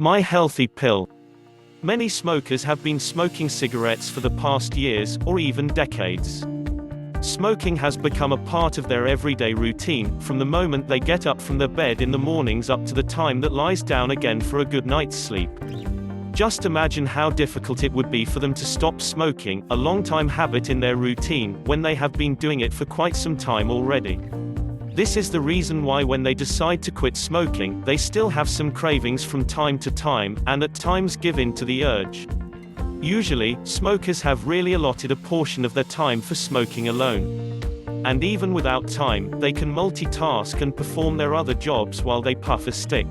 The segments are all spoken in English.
My healthy pill. Many smokers have been smoking cigarettes for the past years, or even decades. Smoking has become a part of their everyday routine, from the moment they get up from their bed in the mornings up to the time that lies down again for a good night's sleep. Just imagine how difficult it would be for them to stop smoking, a long-time habit in their routine, when they have been doing it for quite some time already. This is the reason why when they decide to quit smoking, they still have some cravings from time to time, and at times give in to the urge. Usually, smokers have really allotted a portion of their time for smoking alone. And even without time, they can multitask and perform their other jobs while they puff a stick.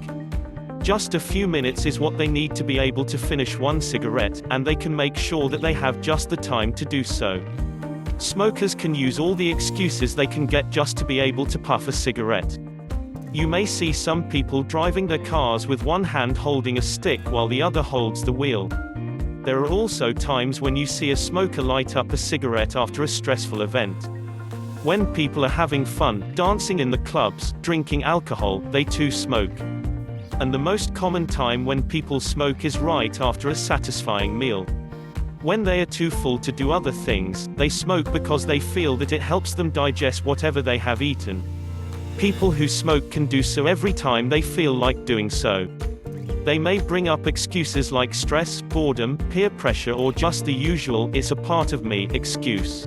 Just a few minutes is what they need to be able to finish one cigarette, and they can make sure that they have just the time to do so. Smokers can use all the excuses they can get just to be able to puff a cigarette. You may see some people driving their cars with one hand holding a stick while the other holds the wheel. There are also times when you see a smoker light up a cigarette after a stressful event. When people are having fun, dancing in the clubs, drinking alcohol, they too smoke. And the most common time when people smoke is right after a satisfying meal. When they are too full to do other things, they smoke because they feel that it helps them digest whatever they have eaten. People who smoke can do so every time they feel like doing so. They may bring up excuses like stress, boredom, peer pressure, or just the usual "it's a part of me" excuse.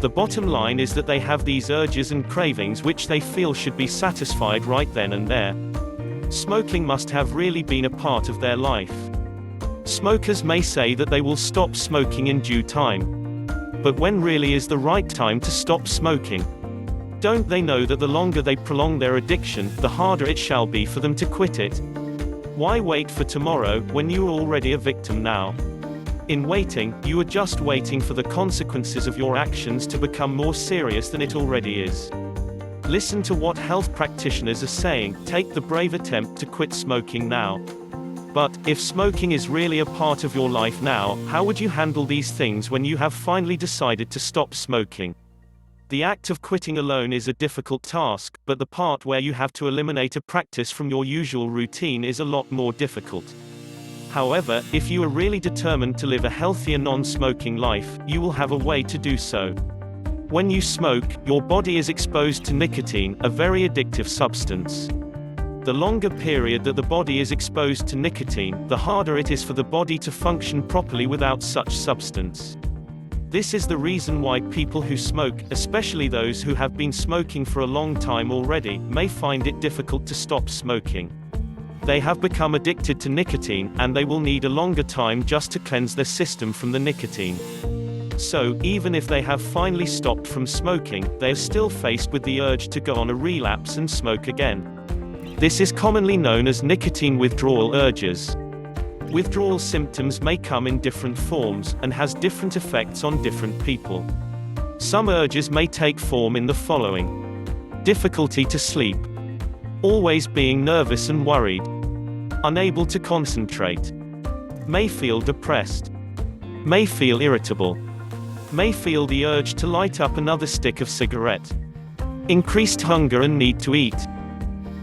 The bottom line is that they have these urges and cravings which they feel should be satisfied right then and there. Smoking must have really been a part of their life. Smokers may say that they will stop smoking in due time. But when really is the right time to stop smoking? Don't they know that the longer they prolong their addiction, the harder it shall be for them to quit it? Why wait for tomorrow, when you are already a victim now? In waiting, you are just waiting for the consequences of your actions to become more serious than it already is. Listen to what health practitioners are saying: take the brave attempt to quit smoking now. But, if smoking is really a part of your life now, how would you handle these things when you have finally decided to stop smoking? The act of quitting alone is a difficult task, but the part where you have to eliminate a practice from your usual routine is a lot more difficult. However, if you are really determined to live a healthier non-smoking life, you will have a way to do so. When you smoke, your body is exposed to nicotine, a very addictive substance. The longer period that the body is exposed to nicotine, the harder it is for the body to function properly without such substance. This is the reason why people who smoke, especially those who have been smoking for a long time already, may find it difficult to stop smoking. They have become addicted to nicotine, and they will need a longer time just to cleanse their system from the nicotine. So, even if they have finally stopped from smoking, they are still faced with the urge to go on a relapse and smoke again. This is commonly known as nicotine withdrawal urges. Withdrawal symptoms may come in different forms, and has different effects on different people. Some urges may take form in the following: difficulty to sleep, always being nervous and worried, unable to concentrate, may feel depressed, may feel irritable, may feel the urge to light up another stick of cigarette, increased hunger and need to eat.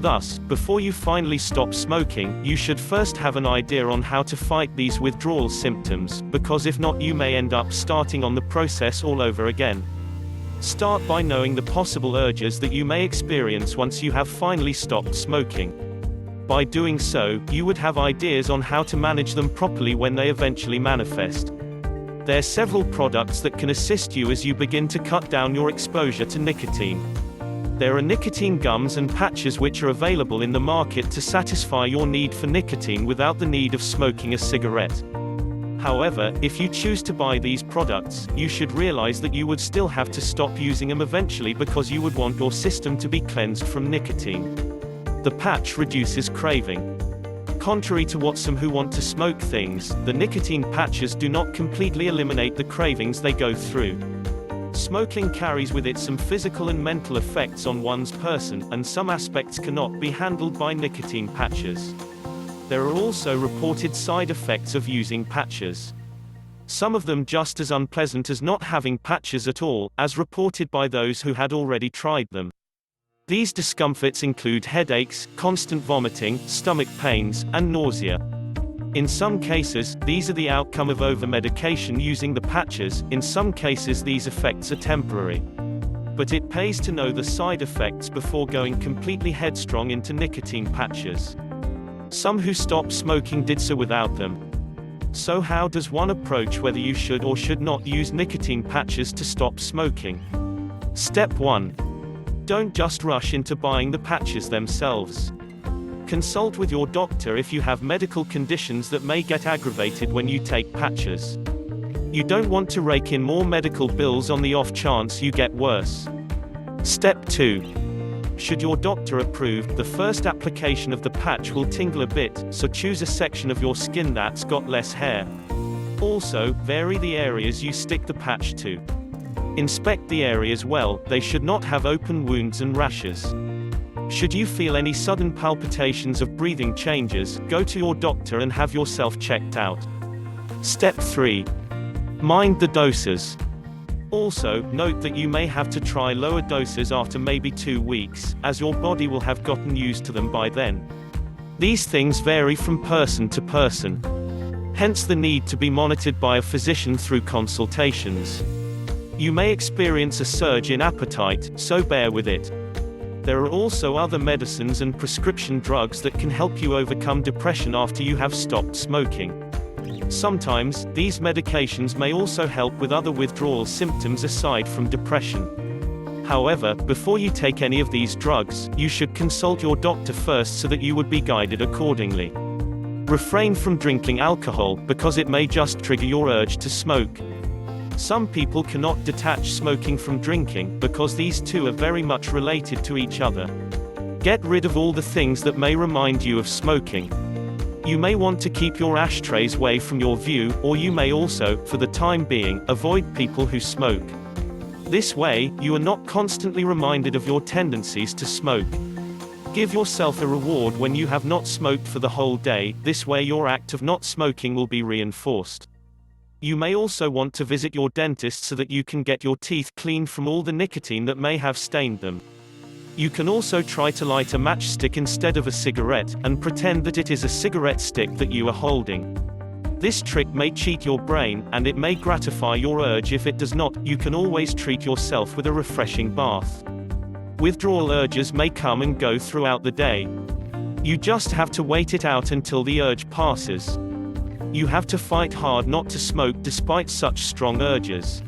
Thus, before you finally stop smoking, you should first have an idea on how to fight these withdrawal symptoms, because if not, you may end up starting on the process all over again. Start by knowing the possible urges that you may experience once you have finally stopped smoking. By doing so, you would have ideas on how to manage them properly when they eventually manifest. There are several products that can assist you as you begin to cut down your exposure to nicotine. There are nicotine gums and patches which are available in the market to satisfy your need for nicotine without the need of smoking a cigarette. However, if you choose to buy these products, you should realize that you would still have to stop using them eventually because you would want your system to be cleansed from nicotine. The patch reduces craving. Contrary to what some who want to smoke things, the nicotine patches do not completely eliminate the cravings they go through. Smoking carries with it some physical and mental effects on one's person, and some aspects cannot be handled by nicotine patches. There are also reported side effects of using patches. Some of them just as unpleasant as not having patches at all, as reported by those who had already tried them. These discomforts include headaches, constant vomiting, stomach pains, and nausea. In some cases, these are the outcome of over-medication using the patches. In some cases these effects are temporary. But it pays to know the side effects before going completely headstrong into nicotine patches. Some who stopped smoking did so without them. So how does one approach whether you should or should not use nicotine patches to stop smoking? Step 1. Don't just rush into buying the patches themselves. Consult with your doctor if you have medical conditions that may get aggravated when you take patches. You don't want to rake in more medical bills on the off chance you get worse. Step 2. Should your doctor approve, the first application of the patch will tingle a bit, so choose a section of your skin that's got less hair. Also, vary the areas you stick the patch to. Inspect the areas well, they should not have open wounds and rashes. Should you feel any sudden palpitations of breathing changes, go to your doctor and have yourself checked out. Step 3. Mind the doses. Also, note that you may have to try lower doses after maybe 2 weeks, as your body will have gotten used to them by then. These things vary from person to person. Hence the need to be monitored by a physician through consultations. You may experience a surge in appetite, so bear with it. There are also other medicines and prescription drugs that can help you overcome depression after you have stopped smoking. Sometimes, these medications may also help with other withdrawal symptoms aside from depression. However, before you take any of these drugs, you should consult your doctor first so that you would be guided accordingly. Refrain from drinking alcohol, because it may just trigger your urge to smoke. Some people cannot detach smoking from drinking, because these two are very much related to each other. Get rid of all the things that may remind you of smoking. You may want to keep your ashtrays away from your view, or you may also, for the time being, avoid people who smoke. This way, you are not constantly reminded of your tendencies to smoke. Give yourself a reward when you have not smoked for the whole day, this way your act of not smoking will be reinforced. You may also want to visit your dentist so that you can get your teeth cleaned from all the nicotine that may have stained them. You can also try to light a matchstick instead of a cigarette, and pretend that it is a cigarette stick that you are holding. This trick may cheat your brain, and it may gratify your urge. If it does not, you can always treat yourself with a refreshing bath. Withdrawal urges may come and go throughout the day. You just have to wait it out until the urge passes. You have to fight hard not to smoke despite such strong urges.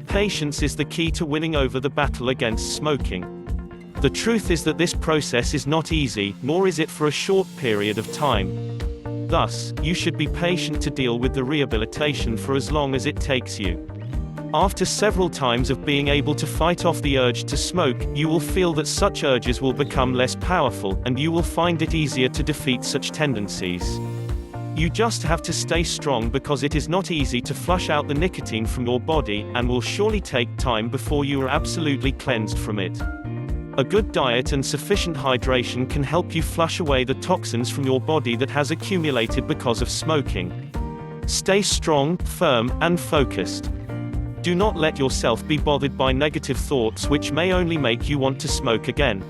Patience is the key to winning over the battle against smoking. The truth is that this process is not easy, nor is it for a short period of time. Thus, you should be patient to deal with the rehabilitation for as long as it takes you. After several times of being able to fight off the urge to smoke, you will feel that such urges will become less powerful, and you will find it easier to defeat such tendencies. You just have to stay strong, because it is not easy to flush out the nicotine from your body, and will surely take time before you are absolutely cleansed from it. A good diet and sufficient hydration can help you flush away the toxins from your body that has accumulated because of smoking. Stay strong, firm, and focused. Do not let yourself be bothered by negative thoughts which may only make you want to smoke again.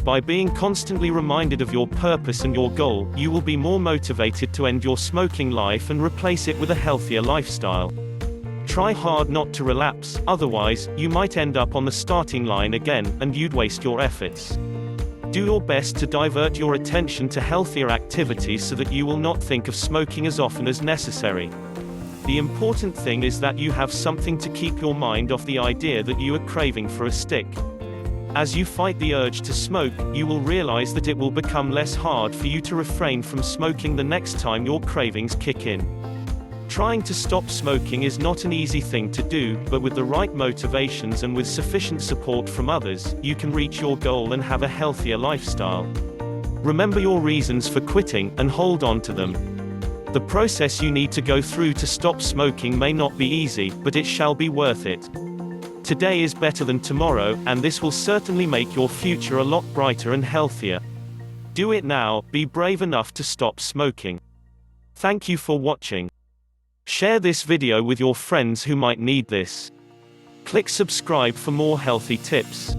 By being constantly reminded of your purpose and your goal, you will be more motivated to end your smoking life and replace it with a healthier lifestyle. Try hard not to relapse, otherwise, you might end up on the starting line again, and you'd waste your efforts. Do your best to divert your attention to healthier activities so that you will not think of smoking as often as necessary. The important thing is that you have something to keep your mind off the idea that you are craving for a stick. As you fight the urge to smoke, you will realize that it will become less hard for you to refrain from smoking the next time your cravings kick in. Trying to stop smoking is not an easy thing to do, but with the right motivations and with sufficient support from others, you can reach your goal and have a healthier lifestyle. Remember your reasons for quitting, and hold on to them. The process you need to go through to stop smoking may not be easy, but it shall be worth it. Today is better than tomorrow, and this will certainly make your future a lot brighter and healthier. Do it now, be brave enough to stop smoking. Thank you for watching. Share this video with your friends who might need this. Click subscribe for more healthy tips.